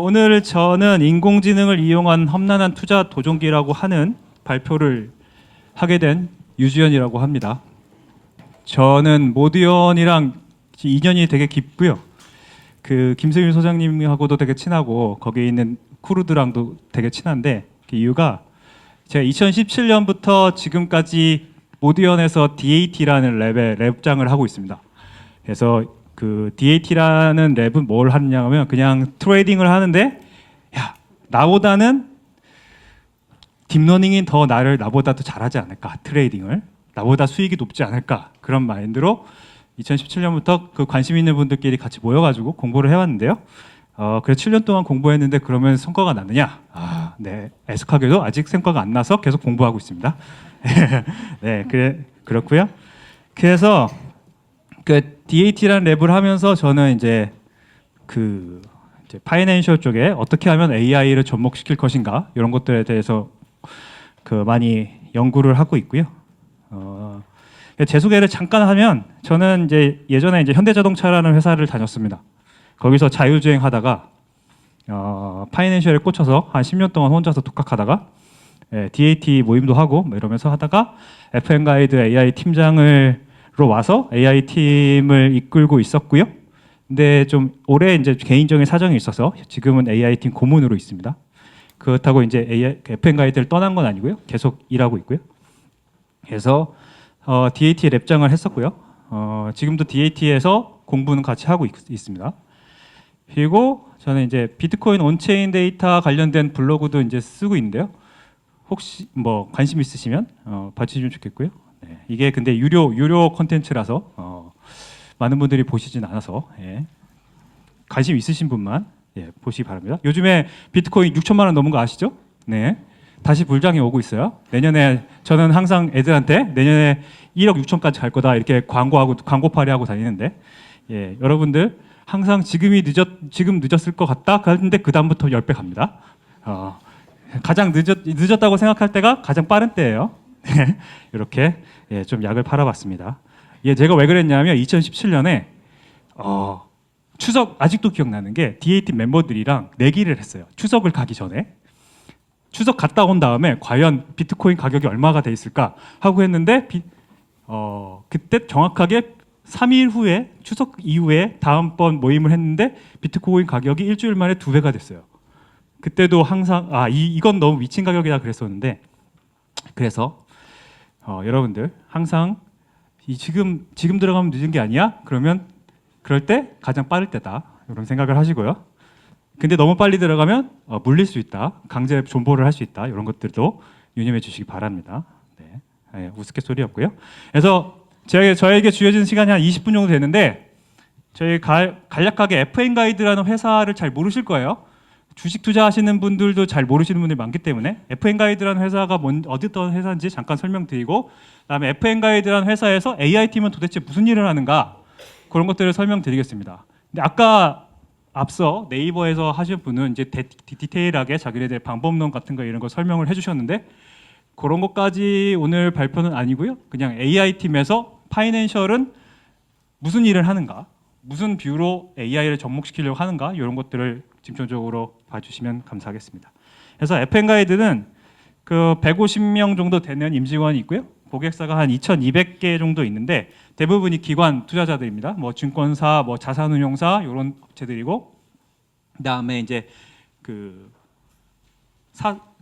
오늘 저는 인공지능을 이용한 험난한 투자 도전기라고 하는 발표를 하게 된 유주연이라고 합니다. 저는 모디언이랑 인연이 되게 깊고요. 그 김세윤 소장님하고도 되게 친하고 거기 있는 크루들랑도 되게 친한데 그 이유가 제가 2017년부터 지금까지 모디언에서 DAT라는 랩의 랩장을 하고 있습니다. 그래서 그 DAT라는 랩은 뭘 하느냐면 그냥 트레이딩을 하는데 야 나보다는 딥러닝이 더 나보다 더 잘하지 않을까, 트레이딩을 나보다 수익이 높지 않을까, 그런 마인드로 2017년부터 그 관심 있는 분들끼리 같이 모여가지고 공부를 해왔는데요. 그래서 7년 동안 공부했는데 그러면 성과가 났느냐? 네, 애석하게도 아직 성과가 안 나서 계속 공부하고 있습니다. 네, 그렇고요. 그래서 그 DAT라는 랩을 하면서 저는 이제 파이낸셜 쪽에 어떻게 하면 AI를 접목시킬 것인가 이런 것들에 대해서 많이 연구를 하고 있고요. 제 소개를 잠깐 하면 저는 이제 예전에 이제 현대자동차라는 회사를 다녔습니다. 거기서 자율주행 하다가 파이낸셜에 꽂혀서 한 10년 동안 혼자서 독학하다가 DAT 모임도 하고 뭐 이러면서 하다가 FM 가이드 AI 팀장으로 와서 AI 팀을 이끌고 있었고요. 근데 좀 올해 이제 개인적인 사정이 있어서 지금은 AI 팀 고문으로 있습니다. 그렇다고 이제 FM 가이드를 떠난 건 아니고요. 계속 일하고 있고요. 그래서 DAT 랩장을 했었고요. 지금도 DAT에서 공부는 같이 하고 있습니다. 그리고 저는 이제 비트코인 온체인 데이터 관련된 블로그도 이제 쓰고 있는데요. 혹시 뭐 관심 있으시면 봐주시면 좋겠고요. 네, 이게 근데 유료 콘텐츠라서 많은 분들이 보시진 않아서 관심 있으신 분만 보시기 바랍니다. 요즘에 비트코인 6천만 원 넘은 거 아시죠? 네. 다시 불장이 오고 있어요. 내년에 저는 항상 애들한테 내년에 1억 6천까지 갈 거다 이렇게 광고팔이 하고 다니는데 여러분들 항상 지금 늦었을 것 같다 그런데 그 다음부터 10배 갑니다. 가장 늦었다고 생각할 때가 가장 빠른 때예요. 이렇게 좀 약을 팔아봤습니다. 제가 왜 그랬냐면 2017년에 추석 아직도 기억나는 게 DAT 멤버들이랑 내기를 했어요. 추석을 가기 전에. 추석 갔다 온 다음에 과연 비트코인 가격이 얼마가 돼 있을까 하고 했는데 그때 정확하게 3일 후에 추석 이후에 다음번 모임을 했는데 비트코인 가격이 일주일 만에 2배가 됐어요. 그때도 항상 이건 너무 미친 가격이다 그랬었는데 그래서 여러분들 항상 지금 들어가면 늦은 게 아니야? 그럴 때 가장 빠를 때다 이런 생각을 하시고요. 근데 너무 빨리 들어가면 물릴 수 있다, 강제 존버를 할 수 있다 이런 것들도 유념해 주시기 바랍니다. 네, 우스갯소리였고요. 그래서 저에게 주어진 시간이 한 20분 정도 되는데 저희 간략하게 FM 가이드라는 회사를 잘 모르실 거예요. 주식 투자하시는 분들도 잘 모르시는 분들이 많기 때문에 FM 가이드라는 회사가 어떤 회사인지 잠깐 설명드리고 그다음에 FM 가이드라는 회사에서 AI 팀은 도대체 무슨 일을 하는가 그런 것들을 설명드리겠습니다. 근데 앞서 네이버에서 하신 분은 이제 디테일하게 자기네들 방법론 같은 거 이런 거 설명을 해주셨는데 그런 것까지 오늘 발표는 아니고요. 그냥 AI 팀에서 파이낸셜은 무슨 일을 하는가, 무슨 뷰로 AI를 접목시키려고 하는가 이런 것들을 집중적으로 봐주시면 감사하겠습니다. 그래서 FM 가이드는 그 150명 정도 되는 임직원이 있고요. 고객사가 한 2,200개 정도 있는데 대부분이 기관 투자자들입니다. 뭐 증권사, 뭐 자산운용사 이런 업체들이고 그다음에 이제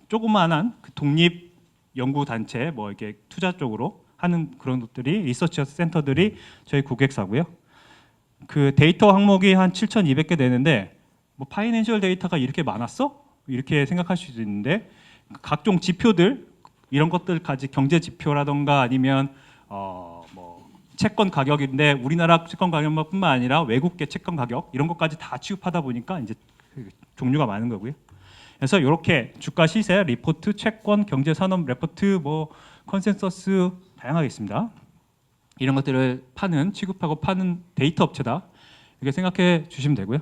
조그마한 독립 연구 단체 뭐 이렇게 투자 쪽으로 하는 그런 것들이 리서치 센터들이 저희 고객사고요. 그 데이터 항목이 한 7,200개 되는데 뭐 파이낸셜 데이터가 이렇게 많았어? 이렇게 생각할 수도 있는데 각종 지표들 이런 것들까지 경제 지표라던가 아니면 뭐 채권 가격인데 우리나라 채권 가격뿐만 아니라 외국계 채권 가격 이런 것까지 다 취급하다 보니까 이제 종류가 많은 거고요. 그래서 이렇게 주가 시세 리포트, 채권, 경제 산업 레포트, 뭐 컨센서스 다양하게 있습니다. 이런 것들을 취급하고 파는 데이터 업체다 이렇게 생각해 주시면 되고요.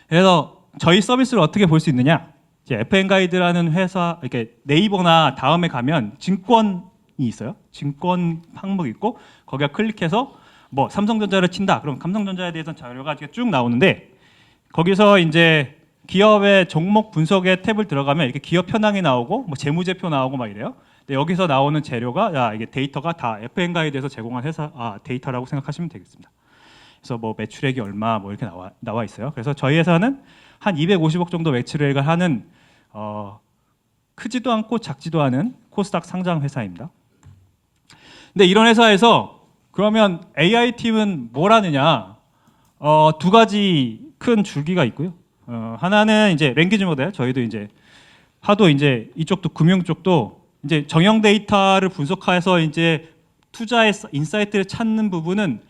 그래서 저희 서비스를 어떻게 볼 수 있느냐? 이제 FM 가이드라는 회사 이렇게 네이버나 다음에 가면 증권이 있어요. 증권 항목이 있고 거기가 클릭해서 뭐 삼성전자를 친다. 그럼 삼성전자에 대해서는 자료가 쭉 나오는데 거기서 이제 기업의 종목 분석의 탭을 들어가면 이렇게 기업 현황이 나오고 뭐 재무제표 나오고 막 이래요. 근데 여기서 나오는 재료가 이게 데이터가 다 FN 가이드에서 제공한 데이터라고 생각하시면 되겠습니다. 그래서 뭐 매출액이 얼마 뭐 이렇게 나와 있어요. 그래서 저희 회사는 한 250억 정도 매출액을 하는 크지도 않고 작지도 않은 코스닥 상장 회사입니다. 근데 이런 회사에서 그러면 AI 팀은 뭘 하느냐? 두 가지 큰 줄기가 있고요. 하나는 이제 랭귀지 모델, 저희도 이제 하도 이제 이쪽도 금융 쪽도 이제 정형 데이터를 분석해서 이제 투자의 인사이트를 찾는 부분은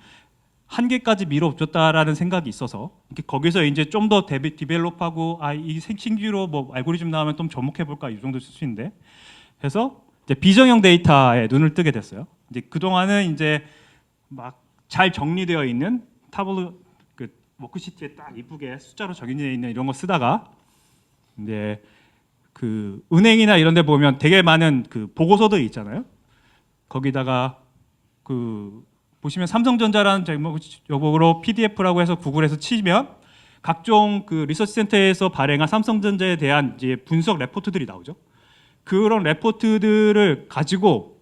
한계까지 밀어붙였다라는 생각이 있어서 거기서 이제 좀 더 디벨롭하고 이 신규로 뭐 알고리즘 나오면 좀 접목해 볼까 이 정도 수준인데 그래서 이제 비정형 데이터에 눈을 뜨게 됐어요. 이제 그 동안은 이제 막 잘 정리되어 있는 타블로 그 워크시트에 딱 이쁘게 숫자로 적용되어 있는 이런 거 쓰다가 이제 그 은행이나 이런 데 보면 되게 많은 그 보고서들이 있잖아요. 거기다가 그 보시면 삼성전자라는 제목으로 PDF라고 해서 구글에서 치면 각종 그 리서치 센터에서 발행한 삼성전자에 대한 이제 분석 레포트들이 나오죠. 그런 레포트들을 가지고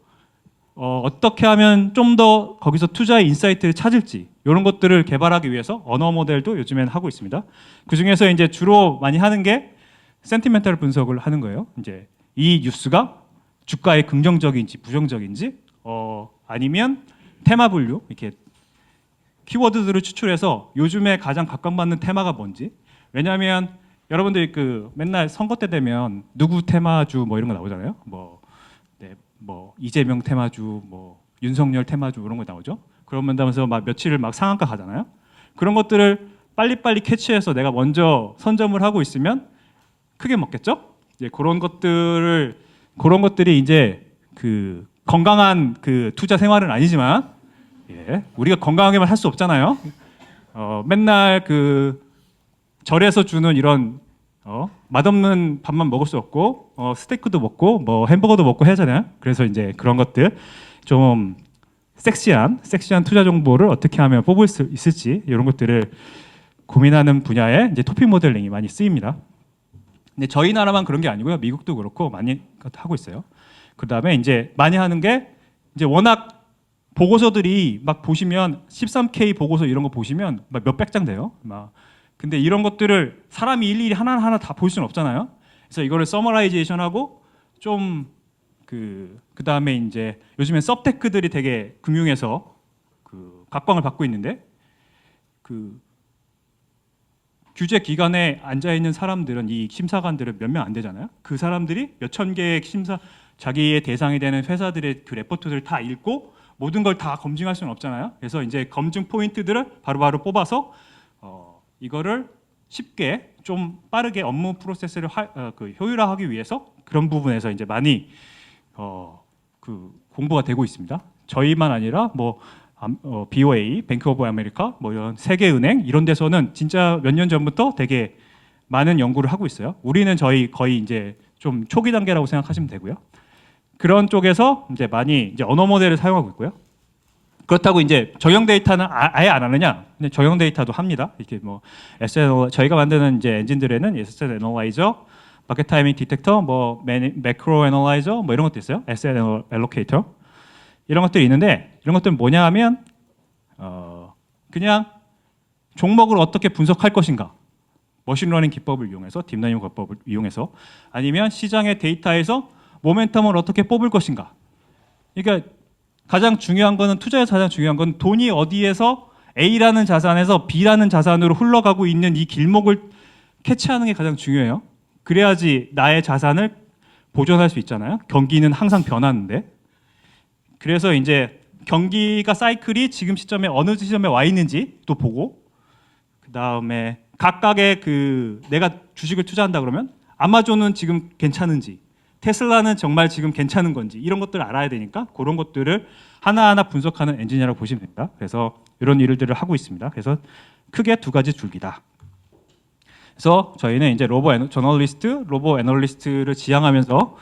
어떻게 하면 좀 더 거기서 투자의 인사이트를 찾을지 이런 것들을 개발하기 위해서 언어 모델도 요즘엔 하고 있습니다. 그 중에서 이제 주로 많이 하는 게 센티멘탈 분석을 하는 거예요. 이제 이 뉴스가 주가에 긍정적인지 부정적인지 아니면 테마 분류 이렇게 키워드들을 추출해서 요즘에 가장 각광받는 테마가 뭔지. 왜냐하면 여러분들이 그 맨날 선거 때 되면 누구 테마주 뭐 이런 거 나오잖아요. 뭐 이재명 테마주, 뭐 윤석열 테마주 이런 거 나오죠. 그러면서 막 며칠을 막 상한가 가잖아요. 그런 것들을 빨리빨리 캐치해서 내가 먼저 선점을 하고 있으면 크게 먹겠죠. 이제 그런 것들이 이제 그 건강한 그 투자 생활은 아니지만 우리가 건강하게만 할 수 없잖아요. 맨날 그 절에서 주는 이런 맛없는 밥만 먹을 수 없고 스테이크도 먹고 뭐 햄버거도 먹고 해야잖아요. 그래서 이제 그런 것들 좀 섹시한 투자 정보를 어떻게 하면 뽑을 수 있을지 이런 것들을 고민하는 분야에 이제 토픽 모델링이 많이 쓰입니다. 근데 저희 나라만 그런 게 아니고요. 미국도 그렇고 많이 하고 있어요. 그다음에 이제 많이 하는 게 이제 워낙 보고서들이 막 보시면 13K 보고서 이런 거 보시면 막 몇백 장 돼요. 근데 이런 것들을 사람이 일일이 하나하나 다 볼 수는 없잖아요. 그래서 이거를 서머라이제이션하고 좀 그다음에 이제 요즘엔 서브테크들이 되게 금융에서 그 각광을 받고 있는데 그 규제 기관에 앉아 있는 사람들은 이 심사관들은 몇 명 안 되잖아요. 그 사람들이 몇천 개의 자기의 대상이 되는 회사들의 그 레포트들을 다 읽고 모든 걸 다 검증할 수는 없잖아요. 그래서 이제 검증 포인트들을 바로바로 뽑아서 이거를 쉽게 좀 빠르게 업무 프로세스를 효율화하기 위해서 그런 부분에서 이제 많이 그 공부가 되고 있습니다. 저희만 아니라 뭐 BOA, 뱅크 오브 아메리카, 뭐 이런 세계은행 이런 데서는 진짜 몇 년 전부터 되게 많은 연구를 하고 있어요. 우리는 거의 이제 좀 초기 단계라고 생각하시면 되고요. 그런 쪽에서 이제 많이 이제 언어 모델을 사용하고 있고요. 그렇다고 이제 정형 데이터는 아예 안 하느냐? 근데 정형 데이터도 합니다. 이렇게 뭐 저희가 만드는 이제 엔진들에는 SN 애널라이저, 마켓 타이밍 디텍터, 뭐 매크로 애널라이저 뭐 이런 것도 있어요. SN 알로케이터 이런 것들이 있는데 이런 것들은 뭐냐 하면 그냥 종목을 어떻게 분석할 것인가, 머신러닝 기법을 이용해서 딥러닝 기법을 이용해서 아니면 시장의 데이터에서 모멘텀을 어떻게 뽑을 것인가. 그러니까 가장 중요한 거는 투자에서 가장 중요한 건 돈이 어디에서 A라는 자산에서 B라는 자산으로 흘러가고 있는 이 길목을 캐치하는 게 가장 중요해요. 그래야지 나의 자산을 보존할 수 있잖아요. 경기는 항상 변하는데. 그래서 이제 경기가 사이클이 지금 시점에 어느 시점에 와 있는지 또 보고 그다음에 각각의 내가 주식을 투자한다 그러면 아마존은 지금 괜찮은지 테슬라는 정말 지금 괜찮은 건지 이런 것들을 알아야 되니까 그런 것들을 하나하나 분석하는 엔지니어라고 보시면 됩니다. 그래서 이런 일들을 하고 있습니다. 그래서 크게 두 가지 줄기다. 그래서 저희는 이제 로보 애널리스트를 지향하면서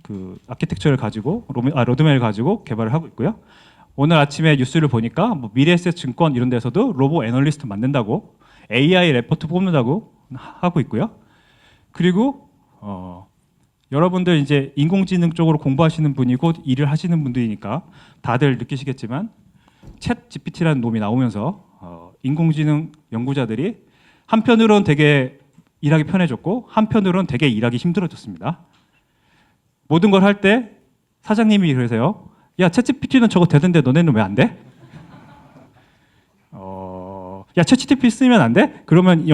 그 아키텍처를 가지고 로드맵을 가지고 개발을 하고 있고요. 오늘 아침에 뉴스를 보니까 뭐 미래에셋 증권 이런 데서도 로보 애널리스트 만든다고 AI 레포트 뽑는다고 하고 있고요. 그리고 여러분들 이제 인공지능 쪽으로 공부하시는 분이고 일을 하시는 분들이니까 다들 느끼시겠지만 챗 GPT라는 놈이 나오면서 인공지능 연구자들이 한편으로는 되게 일하기 편해졌고 한편으로는 되게 일하기 힘들어졌습니다. 모든 걸 할 때 사장님이 그러세요. 야, 챗 GPT는 저거 되던데 너네는 왜 안 돼? 야, 챗 GPT 쓰면 안 돼? 그러면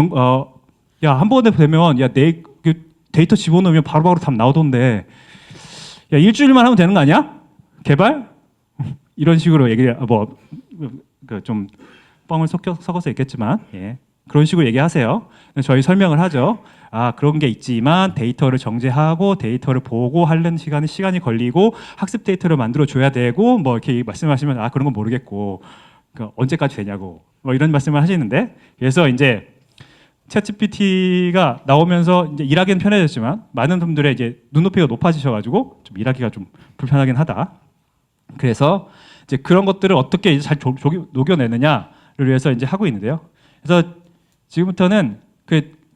야, 한 번에 되면 야, 그 데이터 집어넣으면 바로바로 답 나오던데 야, 일주일만 하면 되는 거 아니야? 개발? 이런 식으로 얘기를 좀 뻥을 섞어서 있겠지만 예. 그런 식으로 얘기하세요. 저희 설명을 하죠. 아, 그런 게 있지만 데이터를 정제하고 데이터를 보고 하는 시간이 걸리고 학습 데이터를 만들어 줘야 되고 뭐 이렇게 말씀하시면 아, 그런 건 모르겠고 언제까지 되냐고 뭐 이런 말씀을 하시는데 그래서 이제 챗GPT가 나오면서 이제 일하기는 편해졌지만 많은 분들의 이제 눈높이가 높아지셔가지고 좀 일하기가 좀 불편하긴 하다. 그래서 이제 그런 것들을 어떻게 이제 잘 녹여내느냐를 위해서 이제 하고 있는데요. 그래서 지금부터는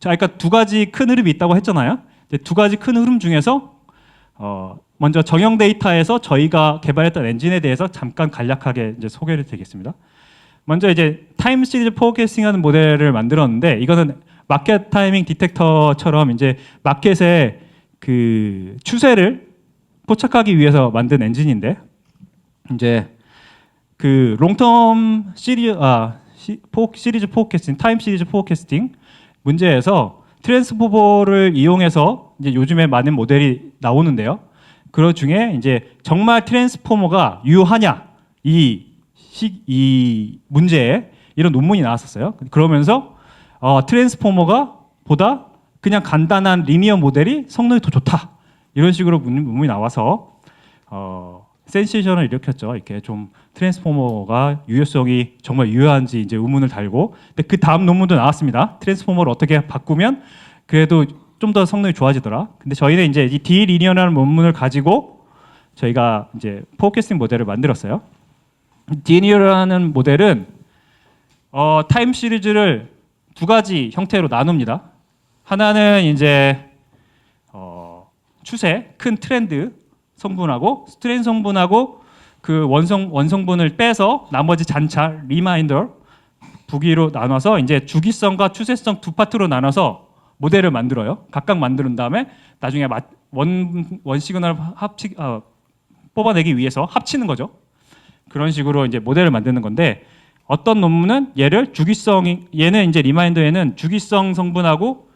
아까 두 가지 큰 흐름이 있다고 했잖아요. 이제 두 가지 큰 흐름 중에서 먼저 정형 데이터에서 저희가 개발했던 엔진에 대해서 잠깐 간략하게 이제 소개를 드리겠습니다. 먼저 이제 타임 시리즈 포캐스팅하는 모델을 만들었는데 이거는 마켓 타이밍 디텍터처럼 이제 마켓의 그 추세를 포착하기 위해서 만든 엔진인데 이제 그 롱텀 시리즈 포캐스팅, 타임 시리즈 포캐스팅 문제에서 트랜스포머를 이용해서 이제 요즘에 많은 모델이 나오는데요. 그 중에 이제 정말 트랜스포머가 유효하냐 이 문제에 이런 논문이 나왔었어요. 그러면서 트랜스포머가 보다 그냥 간단한 리니어 모델이 성능이 더 좋다 이런 식으로 논문이 나와서 센세이션을 일으켰죠. 이렇게 좀 트랜스포머가 유효성이 정말 유효한지 이제 의문을 달고, 근데 그 다음 논문도 나왔습니다. 트랜스포머를 어떻게 바꾸면 그래도 좀 더 성능이 좋아지더라. 근데 저희는 이제 이 디리니어라는 논문을 가지고 저희가 이제 포캐스팅 모델을 만들었어요. 디리니어라는 모델은 타임 시리즈를 두 가지 형태로 나눕니다. 하나는 이제 추세, 큰 트렌드 성분하고 트렌드 성분하고 그 원성분을 빼서 나머지 잔차 리마인더 부기로 나눠서 이제 주기성과 추세성 두 파트로 나눠서 모델을 만들어요. 각각 만든 다음에 나중에 원 시그널 뽑아내기 위해서 합치는 거죠. 그런 식으로 이제 모델을 만드는 건데 어떤 논문은 얘는 이제 리마인더에는 주기성 성분하고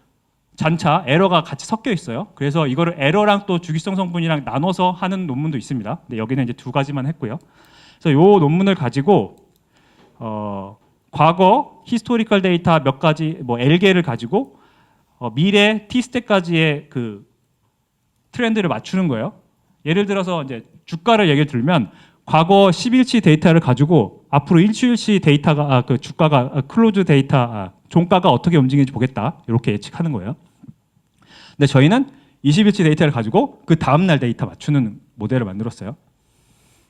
잔차 에러가 같이 섞여 있어요. 그래서 이거를 에러랑 또 주기성 성분이랑 나눠서 하는 논문도 있습니다. 근데 여기는 이제 두 가지만 했고요. 그래서 이 논문을 가지고 과거 히스토리컬 데이터 몇 가지 뭐 L개를 가지고 미래 T스택까지의 그 트렌드를 맞추는 거예요. 예를 들어서 이제 주가를 얘기를 들면 과거 10일치 데이터를 가지고 앞으로 일주일치 데이터가 그 주가가 클로즈 데이터 종가가 어떻게 움직이는지 보겠다 이렇게 예측하는 거예요. 근데 저희는 20일치 데이터를 가지고 그 다음 날 데이터 맞추는 모델을 만들었어요.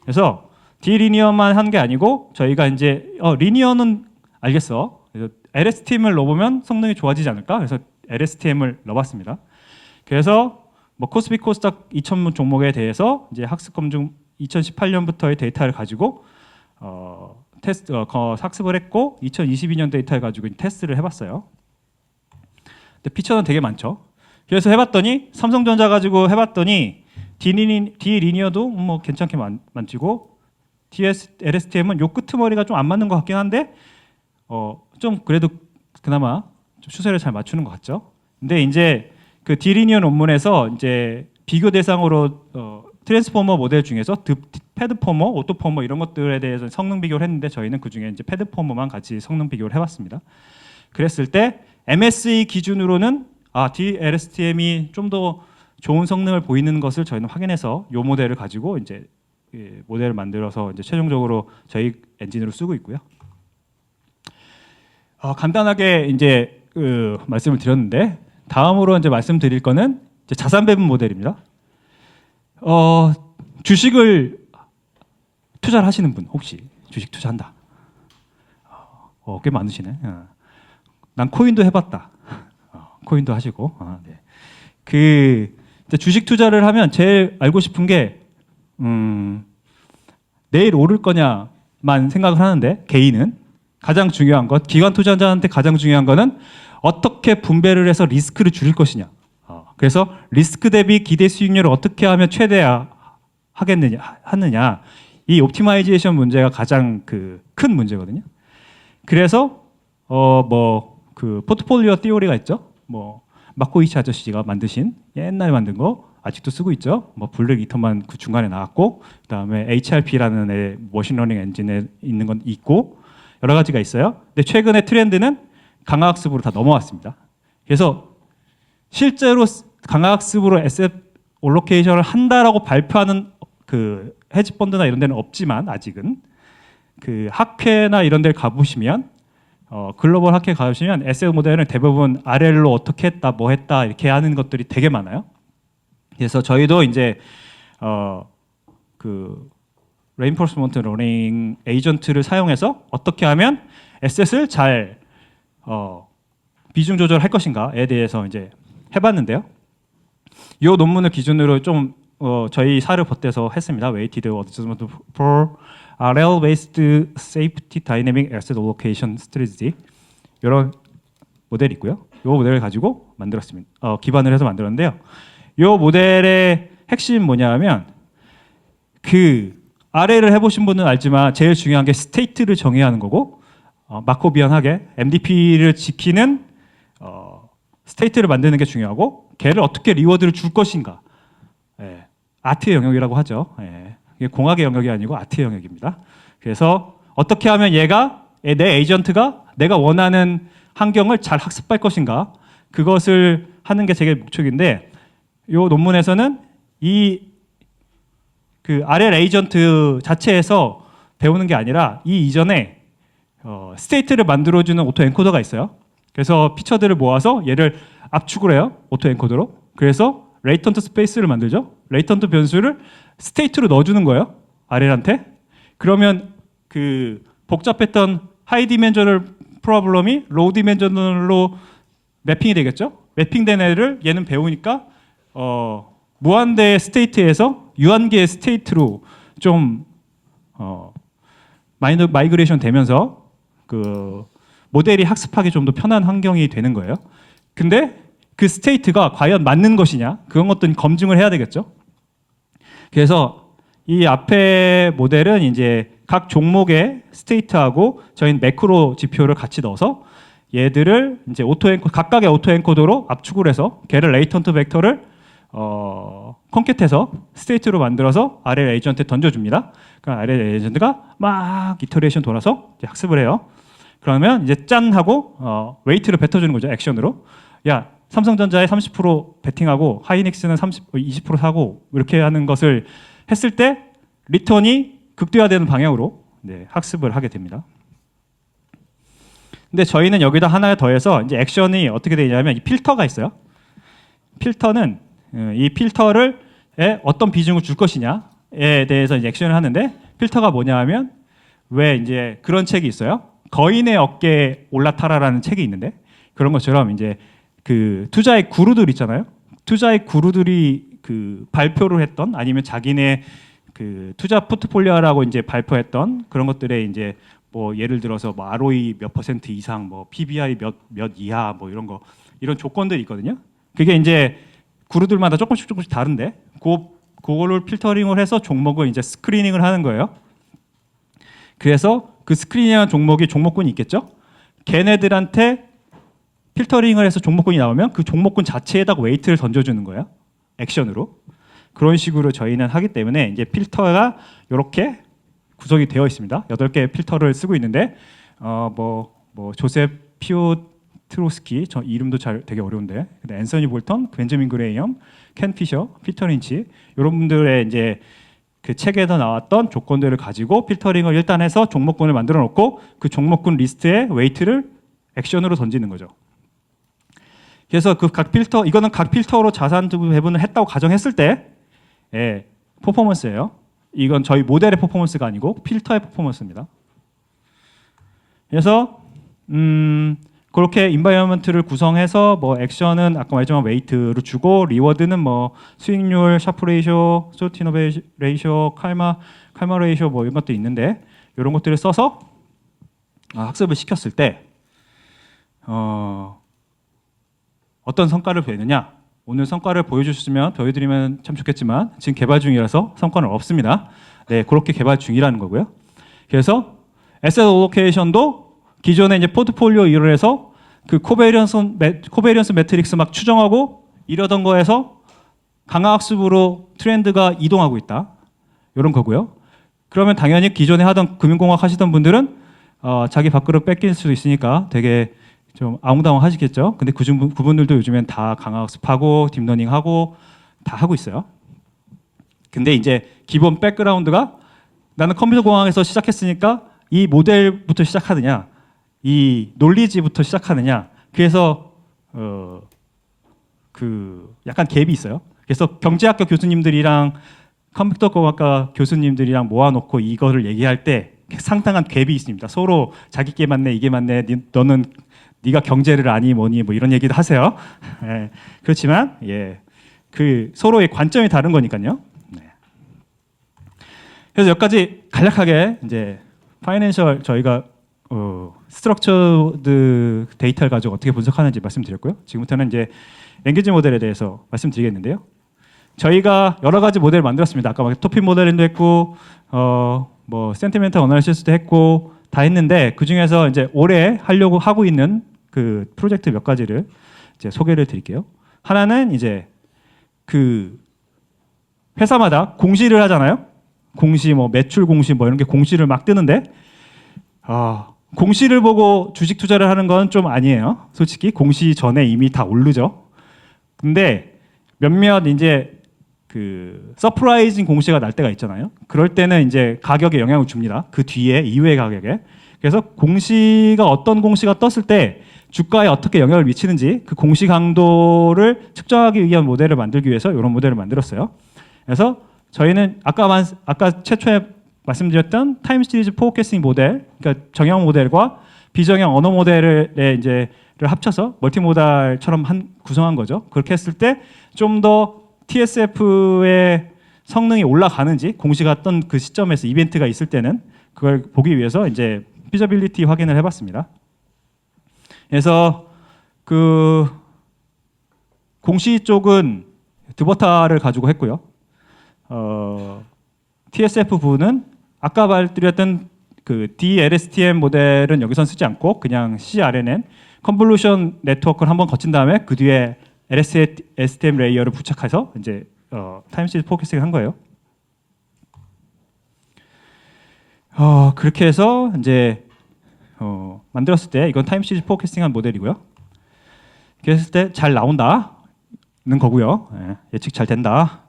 그래서 디리니어만 한 게 아니고 저희가 이제 리니어는 알겠어. 그래서 LSTM을 넣어보면 성능이 좋아지지 않을까? 그래서 LSTM을 넣어봤습니다. 그래서 뭐 코스피 코스닥 2000 종목에 대해서 이제 학습 검증 2018년부터의 데이터를 가지고 학습을 했고 2022년 데이터를 가지고 테스트를 해봤어요. 근데 피처는 되게 많죠. 그래서 해봤더니 삼성전자 가지고 해봤더니 디리니어도 뭐 괜찮게 만지고 LSTM은 요 끄트머리가 좀 안 맞는 것 같긴 한데 좀 그래도 그나마 좀 추세를 잘 맞추는 것 같죠. 근데 이제 그 디리니어 논문에서 이제 비교 대상으로 트랜스포머 모델 중에서 패드포머, 오토포머 이런 것들에 대해서 성능 비교를 했는데 저희는 그 중에 이제 패드포머만 같이 성능 비교를 해봤습니다. 그랬을 때 MSE 기준으로는 DLSTM이 좀 더 좋은 성능을 보이는 것을 저희는 확인해서 이 모델을 가지고 이제 모델을 만들어서 이제 최종적으로 저희 엔진으로 쓰고 있고요. 간단하게 이제 말씀을 드렸는데 다음으로 이제 말씀드릴 거는 이제 자산 배분 모델입니다. 주식을 투자를 하시는 분 혹시 주식 투자한다? 꽤 많으시네. 난 코인도 해봤다. 코인도 하시고. 네. 그 이제 주식 투자를 하면 제일 알고 싶은 게 내일 오를 거냐만 생각을 하는데 개인은 가장 중요한 것, 기관 투자자한테 가장 중요한 거는 어떻게 분배를 해서 리스크를 줄일 것이냐. 그래서 리스크 대비 기대 수익률을 어떻게 하면 하느냐. 이 옵티마이제이션 문제가 가장 큰 문제거든요. 그래서 그 포트폴리오 티오리가 있죠. 마코이치 아저씨가 만드신 옛날에 만든 거 아직도 쓰고 있죠. 블랙 이터만 그 중간에 나왔고, 그다음에 HRP라는 머신러닝 엔진에 있는 건 있고 여러 가지가 있어요. 근데 최근에 트렌드는 강화학습으로 다 넘어왔습니다. 그래서 실제로 강화학습으로 에셋 올로케이션을 한다라고 발표하는 그 헤지펀드나 이런 데는 없지만 아직은 그 학회나 이런 데를 가보시면 글로벌 학회 가보시면 에셋 모델은 대부분 RL로 어떻게 했다, 뭐 했다 이렇게 하는 것들이 되게 많아요. 그래서 저희도 이제 그 레인포스먼트 러닝 에이전트를 사용해서 어떻게 하면 에셋을 잘 비중 조절할 것인가에 대해서 이제 해봤는데요. 이 논문을 기준으로 좀 저희 살을 보태서 했습니다. Weighted Adjustment for RL-based Safety Dynamic Asset Allocation Strategy 이런 모델이 있고요. 이 모델을 가지고 만들었습니다. 기반을 해서 만들었는데요. 이 모델의 핵심 뭐냐면 그 RL을 해보신 분은 알지만 제일 중요한 게 스테이트를 정해야 하는 거고 마코비안하게 MDP를 지키는 스테이트를 만드는 게 중요하고 걔를 어떻게 리워드를 줄 것인가. 아트의 영역이라고 하죠. 이게 공학의 영역이 아니고 아트의 영역입니다. 그래서 어떻게 하면 얘가 내 에이전트가 내가 원하는 환경을 잘 학습할 것인가 그것을 하는 게 제일 목적인데 이 논문에서는 그 RL 에이전트 자체에서 배우는 게 아니라 이 이전에 스테이트를 만들어주는 오토 엔코더가 있어요. 그래서 피처들을 모아서 얘를 압축을 해요. 오토 엔코더로. 그래서 레이턴트 스페이스를 만들죠. 레이턴트 변수를 스테이트로 넣어주는 거예요. RL한테. 그러면 그 복잡했던 하이 디멘저널 프로블럼이 로우 디멘저널로 매핑이 되겠죠. 매핑된 애를 얘는 배우니까 무한대의 스테이트에서 유한계의 스테이트로 좀 마이그레이션 되면서 그 모델이 학습하기 좀 더 편한 환경이 되는 거예요. 근데 그 스테이트가 과연 맞는 것이냐 그런 것도 검증을 해야 되겠죠. 그래서 이 앞에 모델은 이제 각 종목의 스테이트하고 저희는 매크로 지표를 같이 넣어서 얘들을 이제 각각의 오토 엔코더로 압축을 해서 걔를 레이턴트 벡터를 콘캣해서 스테이트로 만들어서 RL 에이전트에 던져줍니다. 그럼 RL 에이전트가 막 이터레이션 돌아서 이제 학습을 해요. 그러면 이제 짠 하고 웨이트를 뱉어주는 거죠. 액션으로. 야, 삼성전자에 30% 베팅하고 하이닉스는 20% 사고 이렇게 하는 것을 했을 때 리턴이 극대화되는 방향으로 학습을 하게 됩니다. 근데 저희는 여기다 하나 더해서 이제 액션이 어떻게 되냐면 이 필터가 있어요. 필터는 이 필터를 어떤 비중을 줄 것이냐에 대해서 이제 액션을 하는데 필터가 뭐냐 하면 왜 이제 그런 책이 있어요. 거인의 어깨에 올라타라라는 책이 있는데 그런 것처럼 이제 그 투자의 구루들 있잖아요. 투자의 구루들이 그 발표를 했던 아니면 자기네 그 투자 포트폴리오라고 이제 발표했던 그런 것들에 이제 뭐 예를 들어서 뭐 ROE 몇 % 이상, 뭐 PBR 몇 이하, 뭐 이런 조건들이 있거든요. 그게 이제 그룹들마다 조금씩 다른데 그거를 필터링을 해서 종목을 이제 스크리닝을 하는 거예요. 그래서 그 스크리닝한 종목군이 있겠죠. 걔네들한테 필터링을 해서 종목군이 나오면 그 종목군 자체에다가 웨이트를 던져주는 거예요. 액션으로. 그런 식으로 저희는 하기 때문에 이제 필터가 이렇게 구성이 되어 있습니다. 8개의 필터를 쓰고 있는데 뭐 조셉 피오트로스키 저 이름도 되게 어려운데 앤서니 볼턴, 벤저민 그레이엄, 켄 피셔, 피터 린치 이런 분들의 이제 그 책에서 나왔던 조건들을 가지고 필터링을 일단 해서 종목군을 만들어 놓고 그 종목군 리스트에 웨이트를 액션으로 던지는 거죠. 그래서 그 각 필터 이거는 각 필터로 자산 배분을 했다고 가정했을 때 퍼포먼스예요. 이건 저희 모델의 퍼포먼스가 아니고 필터의 퍼포먼스입니다. 그래서 그렇게 인바이러먼트를 구성해서 뭐 액션은 아까 말했지만 웨이트로 주고 리워드는 뭐 수익률, 샤프 레이쇼, 소티노베 레이쇼, 칼마 레이쇼 뭐 이런 것도 있는데 이런 것들을 써서 학습을 시켰을 때 어떤 성과를 보이느냐? 오늘 성과를 보여드리면 참 좋겠지만 지금 개발 중이라서 성과는 없습니다. 네, 그렇게 개발 중이라는 거고요. 그래서 에셋 어로케이션도 기존에 이제 포트폴리오 이론에서 그 코베리언스 매트릭스 막 추정하고 이러던 거에서 강화학습으로 트렌드가 이동하고 있다. 이런 거고요. 그러면 당연히 기존에 하던 금융공학 하시던 분들은 자기 밖으로 뺏길 수도 있으니까 되게 좀 아웅다웅 하시겠죠. 근데 그분들도 요즘엔 다 강화학습하고 딥러닝하고 다 하고 있어요. 근데 이제 기본 백그라운드가 나는 컴퓨터 공학에서 시작했으니까 이 모델부터 시작하느냐, 이 논리지부터 시작하느냐. 그래서 그 약간 갭이 있어요. 그래서 경제학과 교수님들이랑 컴퓨터 공학과 교수님들이랑 모아놓고 이거를 얘기할 때 상당한 갭이 있습니다. 서로 자기께 맞네, 이게 맞네, 너는 네가 경제를 아니 뭐니 뭐 이런 얘기도 하세요. 예, 그렇지만 그 서로의 관점이 다른 거니까요. 네. 그래서 여기까지 간략하게 이제 파이낸셜 저희가 스트럭처드 데이터를 가지고 어떻게 분석하는지 말씀드렸고요. 지금부터는 이제 랭귀지 모델에 대해서 말씀드리겠는데요. 저희가 여러 가지 모델을 만들었습니다. 아까 막 토픽 모델링도 했고 뭐 센티멘탈 어널리시스도 했고 다 했는데 그 중에서 이제 올해 하려고 하고 있는 그 프로젝트 몇 가지를 이제 소개를 드릴게요. 하나는 이제 그 회사마다 공시를 하잖아요. 공시 뭐 매출 공시 뭐 이런 게 공시를 막 뜨는데 공시를 보고 주식 투자를 하는 건 좀 아니에요. 솔직히 공시 전에 이미 다 오르죠. 근데 몇몇 이제 그 서프라이징 공시가 날 때가 있잖아요. 그럴 때는 이제 가격에 영향을 줍니다. 그 뒤에 이후의 가격에. 그래서 공시가 어떤 공시가 떴을 때 주가에 어떻게 영향을 미치는지 그 공시 강도를 측정하기 위한 모델을 만들기 위해서 이런 모델을 만들었어요. 그래서 저희는 아까 최초에 말씀드렸던 타임 시리즈 포캐스팅 모델, 그러니까 정형 모델과 비정형 언어 모델을 이제를 합쳐서 멀티모달처럼 구성한 거죠. 그렇게 했을 때 좀 더 TSF의 성능이 올라가는지 공시가 떴던 그 시점에서 이벤트가 있을 때는 그걸 보기 위해서 이제 피저빌리티 확인을 해봤습니다. 그래서 그 공시 쪽은 드버타를 가지고 했고요. TSF 부분은 아까 말드렸던 그 DLSTM 모델은 여기선 쓰지 않고 그냥 CRNN 컨볼루션 네트워크를 한번 거친 다음에 그 뒤에 LSTM 레이어를 부착해서 이제 타임 시리즈 포커싱을 한 거예요. 그렇게 해서 이제 만들었을 때 이건 타임 시리즈 포커싱한 모델이고요. 그랬을 때 잘 나온다는 거고요. 예측 잘 된다.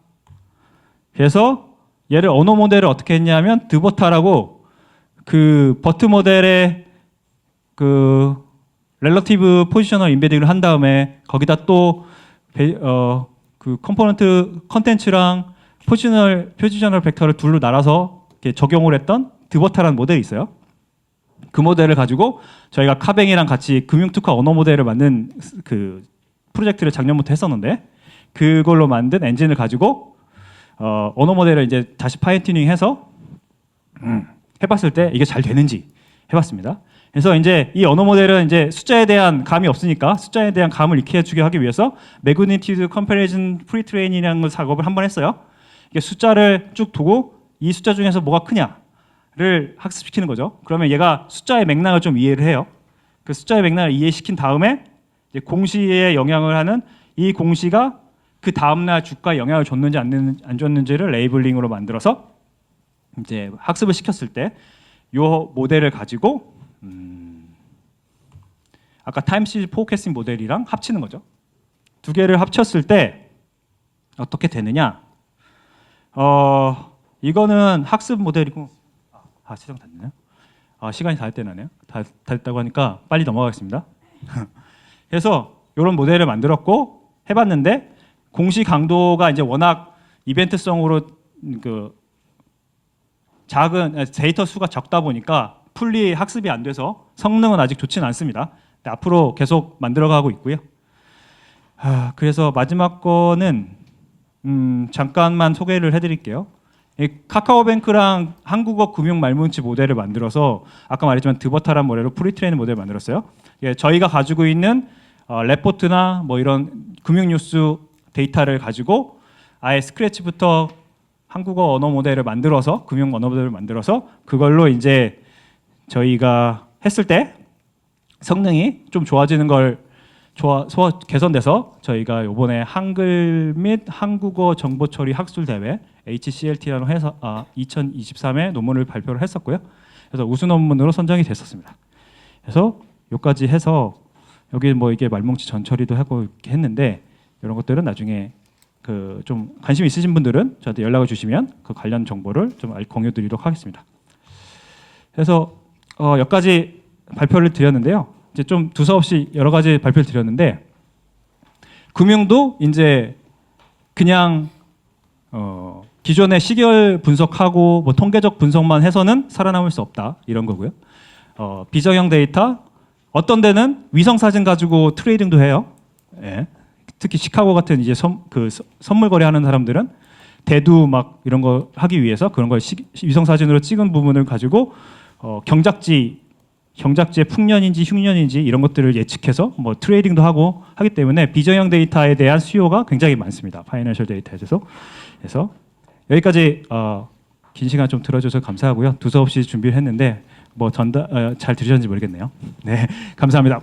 그래서 얘를 언어 모델을 어떻게 했냐면 드버타라고 그 버트 모델의 그 렐러티브 포지셔널 인베딩을 한 다음에 거기다 또 그 컴포넌트 컨텐츠랑 포지셔널 벡터를 둘로 나눠서 이렇게 적용을 했던 드버타라는 모델이 있어요. 그 모델을 가지고 저희가 카뱅이랑 같이 금융특화 언어 모델을 만든 그 프로젝트를 작년부터 했었는데 그걸로 만든 엔진을 가지고 언어 모델을 이제 다시 파인튜닝해서 해봤을 때 이게 잘 되는지 해봤습니다. 그래서 이제 이 언어 모델은 이제 숫자에 대한 감이 없으니까 숫자에 대한 감을 익혀주게 하기 위해서 매그니튜드 컴패리즌 프리트레인이라는 작업을 한번 했어요. 이게 숫자를 쭉 두고 이 숫자 중에서 뭐가 크냐를 학습시키는 거죠. 그러면 얘가 숫자의 맥락을 좀 이해를 해요. 그 숫자의 맥락을 이해시킨 다음에 이제 공시에 영향을 하는 이 공시가 그 다음날 주가에 영향을 줬는지 안 줬는지를 레이블링으로 만들어서 이제 학습을 시켰을 때 이 모델을 가지고 아까 타임 시리즈 포캐스팅 모델이랑 합치는 거죠. 두 개를 합쳤을 때 어떻게 되느냐? 이거는 학습 모델이고 시간 다 됐나요? 시간이 다 됐다네요. 다 됐다고 하니까 빨리 넘어가겠습니다. 그래서 이런 모델을 만들었고 해봤는데 공시 강도가 이제 워낙 이벤트성으로 그 작은 데이터 수가 적다 보니까 풀리 학습이 안 돼서 성능은 아직 좋지는 않습니다. 앞으로 계속 만들어가고 있고요. 그래서 마지막 거는 잠깐만 소개를 해드릴게요. 이 카카오뱅크랑 한국어 금융 말문치 모델을 만들어서 아까 말했지만 드버타란 모델로 프리트레이닝 모델을 만들었어요. 예, 저희가 가지고 있는 레포트나 뭐 이런 금융 뉴스 데이터를 가지고 아예 스크래치부터 한국어 언어 모델을 만들어서 금융 언어 모델을 만들어서 그걸로 이제 저희가 했을 때 성능이 좀 좋아지는 걸 개선돼서 저희가 이번에 한글 및 한국어 정보 처리 학술 대회 HCLT라는 회사 2023에 논문을 발표를 했었고요. 그래서 우수 논문으로 선정이 됐었습니다. 그래서 여기까지 해서 여기 뭐 이게 말뭉치 전처리도 하고 이렇게 했는데 이런 것들은 나중에 그 좀 관심 있으신 분들은 저한테 연락을 주시면 그 관련 정보를 좀 공유드리도록 하겠습니다. 그래서 여기까지 발표를 드렸는데요. 이제 좀 두서없이 여러 가지 발표를 드렸는데 금융도 이제 그냥 기존의 시계열 분석하고 뭐 통계적 분석만 해서는 살아남을 수 없다 이런 거고요. 비정형 데이터 어떤 데는 위성 사진 가지고 트레이딩도 해요. 예. 특히 시카고 같은 이제 선물 거래하는 사람들은 대두 막 이런 거 하기 위해서 그런 걸 위성 사진으로 찍은 부분을 가지고 경작지의 풍년인지 흉년인지 이런 것들을 예측해서 뭐 트레이딩도 하고 하기 때문에 비정형 데이터에 대한 수요가 굉장히 많습니다. 파이낸셜 데이터에 대해서. 그래서 여기까지 긴 시간 좀 들어줘서 감사하고요. 두서없이 준비를 했는데 뭐 잘 들으셨는지 모르겠네요. 네, 감사합니다.